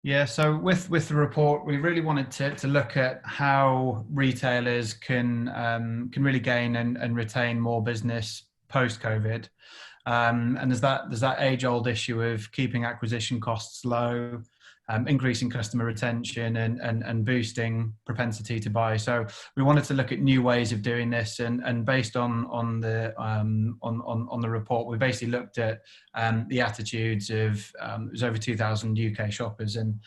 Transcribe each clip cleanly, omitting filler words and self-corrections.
Yeah, so with the report, we really wanted to look at how retailers can really gain and retain more business post COVID. And there's that age-old issue of keeping acquisition costs low, increasing customer retention, and boosting propensity to buy. So we wanted to look at new ways of doing this, and based on the report, we basically looked at the attitudes of it was over 2,000 UK shoppers, and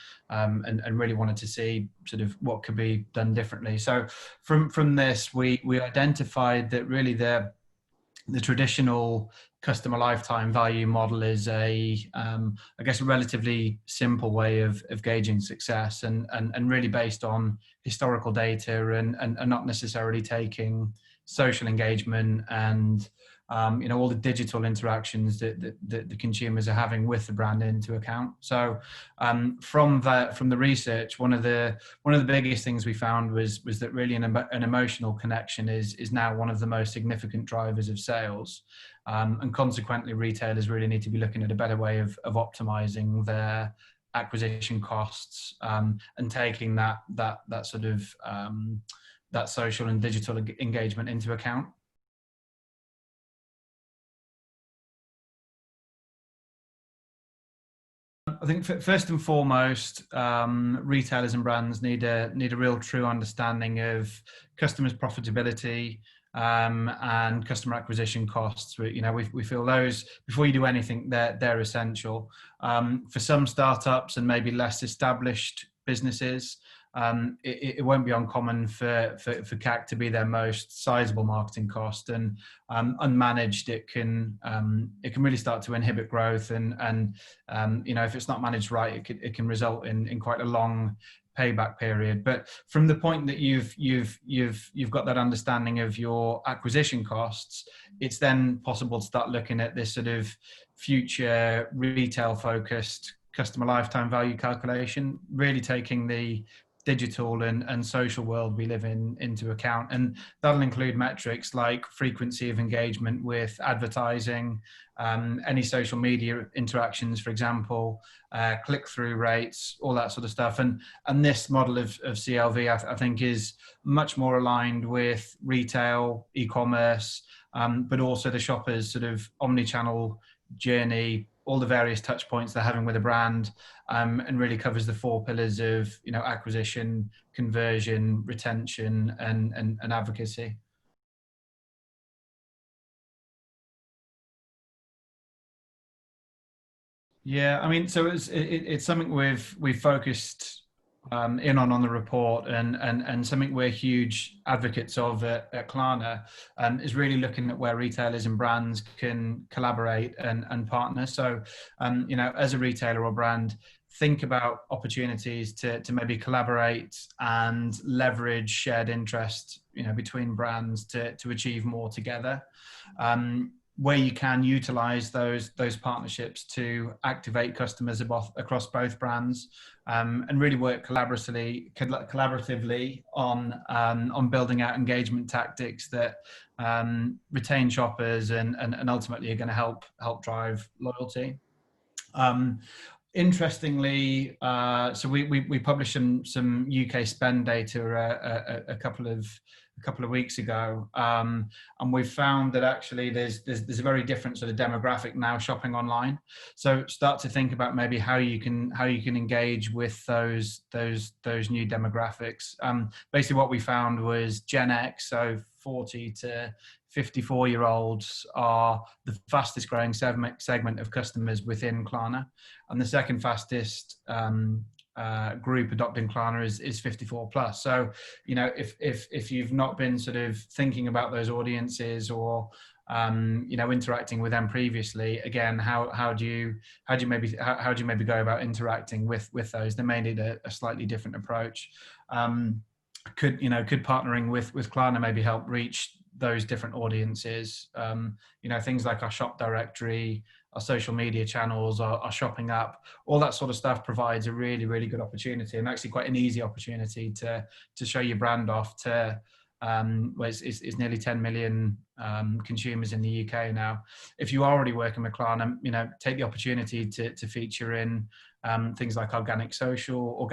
really wanted to see sort of what could be done differently. So from this, we identified that really the traditional customer lifetime value model is I guess a relatively simple way of gauging success, and really based on historical data, and not necessarily taking social engagement and all the digital interactions that the consumers are having with the brand into account. So from the research, one of the biggest things we found was that really an emotional connection is now one of the most significant drivers of sales, and consequently retailers really need to be looking at a better way of optimizing their acquisition costs, and taking that sort of that social and digital engagement into account. I think first and foremost, retailers and brands need a real true understanding of customers' profitability, and customer acquisition costs. We feel those, before you do anything, they're essential. For some startups and maybe less established businesses, it won't be uncommon for CAC to be their most sizable marketing cost, and unmanaged, it can really start to inhibit growth, and if it's not managed right, it can result in quite a long payback period. But from the point that you've got that understanding of your acquisition costs, it's then possible to start looking at this sort of future retail focused customer lifetime value calculation, really taking the digital and social world we live in into account. And that'll include metrics like frequency of engagement with advertising, any social media interactions, for example, click-through rates, all that sort of stuff. And this model of CLV, I think, is much more aligned with retail, e-commerce, but also the shopper's sort of omni-channel journey, all the various touch points they're having with a brand, and really covers the four pillars of acquisition, conversion, retention, and advocacy. Yeah, I mean, so it's something we've focused in on the report, and something we're huge advocates of at Klarna, is really looking at where retailers and brands can collaborate and partner. So, as a retailer or brand, think about opportunities to maybe collaborate and leverage shared interest, between brands to achieve more together. Where you can utilize those partnerships to activate customers across both brands, and really work collaboratively on building out engagement tactics that retain shoppers and ultimately are going to help drive loyalty. Interestingly, so we published some UK spend data a couple of weeks ago, and we've found that actually there's a very different sort of demographic now shopping online. So start to think about maybe how you can engage with those new demographics. Basically, what we found was Gen X, so 40 to 54-year-olds, are the fastest growing segment of customers within Klarna, and the second fastest group adopting Klarna is 54 plus. So, if you've not been sort of thinking about those audiences, or interacting with them previously, again, how do you maybe go about interacting with those? They may need a slightly different approach. Could partnering with Klarna maybe help reach those different audiences? Things like our shop directory, our social media channels, our shopping app, all that sort of stuff provides a really, really good opportunity, and actually quite an easy opportunity to show your brand off to it's nearly 10 million consumers in the UK now. If you are already working with Klarna, take the opportunity to feature in things like organic social,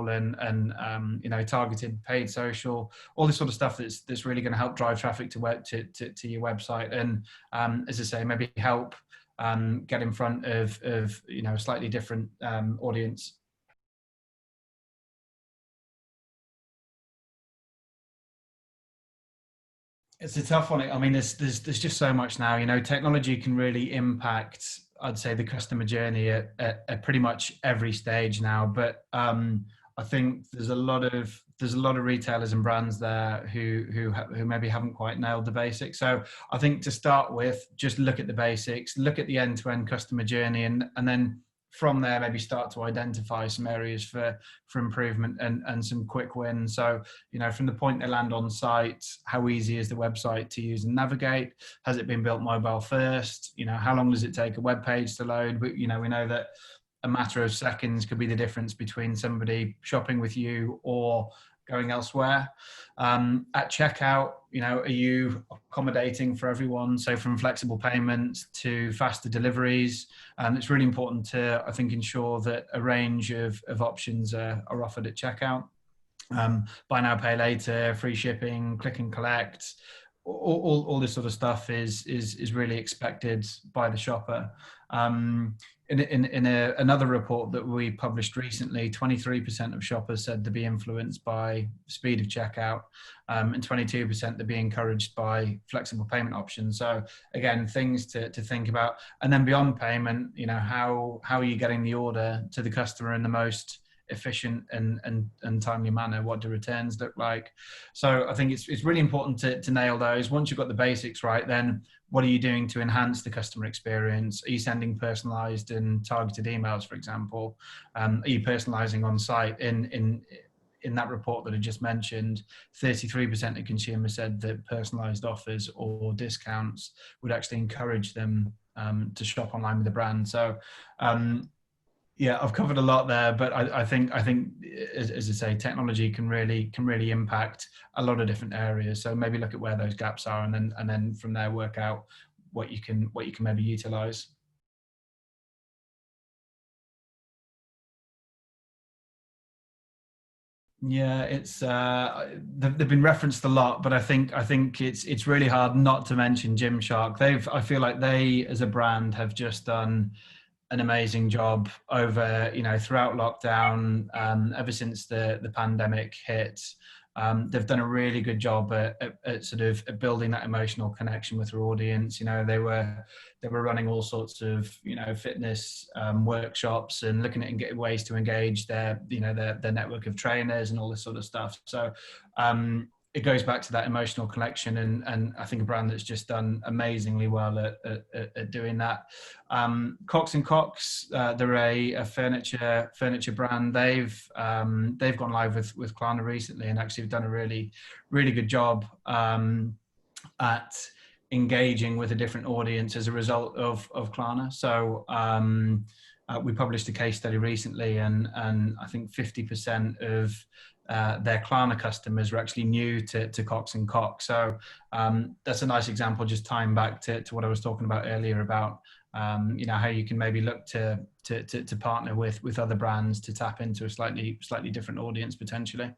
and targeted paid social, all this sort of stuff that's really going to help drive traffic to your website, and as I say, maybe help get in front of a slightly different audience. It's a tough one. I mean, there's just so much now. Technology can really impact, I'd say, the customer journey at pretty much every stage now. But I think there's a lot of retailers and brands there who maybe haven't quite nailed the basics. So I think to start with, just look at the basics, look at the end-to-end customer journey, and then from there maybe start to identify some areas for improvement and some quick wins. So from the point they land on site, how easy is the website to use and navigate? Has it been built mobile first? How long does it take a web page to load? But we know that a matter of seconds could be the difference between somebody shopping with you or going elsewhere. At checkout, are you accommodating for everyone? So from flexible payments to faster deliveries, it's really important to, I think, ensure that a range of options are offered at checkout. Buy now, pay later, free shipping, click and collect, all this sort of stuff is really expected by the shopper. Another report that we published recently, 23% of shoppers said they'd be influenced by speed of checkout, and 22% they'd be encouraged by flexible payment options. So again, things to think about. And then beyond payment, how are you getting the order to the customer in the most efficient and timely manner? What do returns look like? So I think it's really important to nail those. Once you've got the basics right, then what are you doing to enhance the customer experience? Are you sending personalized and targeted emails, for example? Are you personalizing on site? In that report that I just mentioned, 33% of consumers said that personalized offers or discounts would actually encourage them to shop online with the brand. So yeah, I've covered a lot there, but I think as I say, technology can really impact a lot of different areas. So maybe look at where those gaps are, and then from there work out what you can maybe utilize. Yeah, it's they've been referenced a lot, but I think it's really hard not to mention Gymshark. I feel like they as a brand have just done an amazing job over throughout lockdown, ever since the pandemic hit. They've done a really good job at sort of at building that emotional connection with their audience. They were running all sorts of fitness workshops and looking at ways to engage their network of trainers and all this sort of stuff. So it goes back to that emotional connection, and I think a brand that's just done amazingly well at doing that. Cox and Cox, they're a furniture brand. They've gone live with Klarna recently, and actually have done a really good job at engaging with a different audience as a result of Klarna. So we published a case study recently, and I think 50% of their Klarna customers were actually new to Cox and Cox. So that's a nice example, just tying back to what I was talking about earlier about how you can maybe look to partner with other brands to tap into a slightly different audience potentially.